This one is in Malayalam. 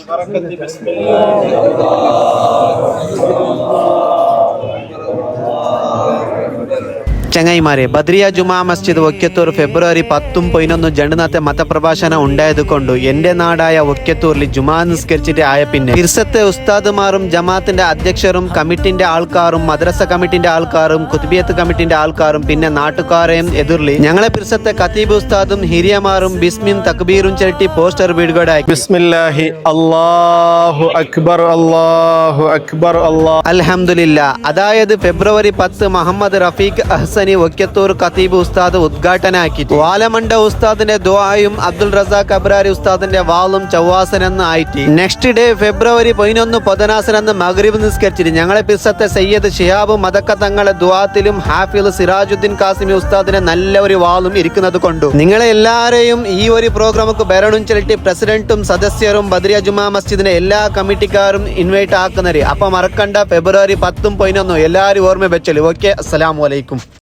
بركة بسم الله. ചങ്ങായിമാരെ, ബദ്രിയ ജുമാ മസ്ജിദ് ഒക്യത്തൂർ ഫെബ്രുവരി 10 11 ജണ്ടുനാത്തെ മതപ്രഭാഷണം ഉണ്ടായതുകൊണ്ട് എന്റെ നാടായ ഒക്യത്തൂരിൽ ജുമാ നിസ്കരിച്ചിട്ട് ആയ പിന്നെ ഫിർസത്തെ ഉസ്താദുമാരും ജമാഅത്തിന്റെ അധ്യക്ഷരും കമ്മിറ്റിന്റെ ആൾക്കാരും മദ്രസ കമ്മിറ്റിന്റെ ആൾക്കാരും കുതുബിയത്ത് കമ്മിറ്റിന്റെ ആൾക്കാരും പിന്നെ നാട്ടുകാരെയും എതിർലി ഞങ്ങളെ ഫിർസത്തെ ഖതീബ് ഉസ്താദും ഹിരിയമാരും ബിസ്മിൻ തക്ബീറും ചരട്ടി പോസ്റ്റർ വീടുകടായി ബിസ്മില്ലാഹി അല്ലാഹു അക്ബർ അല്ലാഹു അക്ബർ അല്ലാഹു. അൽഹംദുലില്ലാ. അതായത് ഫെബ്രുവരി 10 മുഹമ്മദ് റഫീഖ് അഹ്സനി ഒക്യത്തൂർ ഖതീബ് ഉസ്താദ് ഉദ്ഘാടനാക്കി. വാലമണ്ട ഉസ്താദിന്റെ ദുആയും അബ്ദുൽ റസാഖ് അബ്രാരി ഉസ്താദിന്റെ വാളും ചവ്വാസനെന്ന് ആയിട്ട് നെക്സ്റ്റ് ഡേ ഫെബ്രുവരി 11 പൊതനാസനെന്ന് മഗ്രിബ് നിസ്കരിച്ചിട്ട് ഞങ്ങളെ പിസത്തെ സയ്യദ് ഷിഹാബ് മദക്ക തങ്ങളെ ദുആത്തിലും ഹാഫിൽ സിറാജുദ്ദീൻ കാസിമി ഉസ്താദിന്റെ നല്ല ഒരു വാളും ഇരിക്കുന്നത് കൊണ്ടു നിങ്ങളെ എല്ലാരെയും ഈ ഒരു പ്രോഗ്രാമക്ക് ബരണും ചെലിട്ടി പ്രസിഡന്റും സദസ്യരും ബദ്രിയ ജുമാ മസ്ജിദിന്റെ എല്ലാ കമ്മിറ്റിക്കാരും ഇൻവൈറ്റ് ആക്കുന്നവര്. അപ്പൊ മറക്കണ്ട, ഫെബ്രുവരി 10 11 എല്ലാരും ഓർമ്മ വെച്ചല്. ഓക്കെ, അസ്സലാമു അലൈക്കും.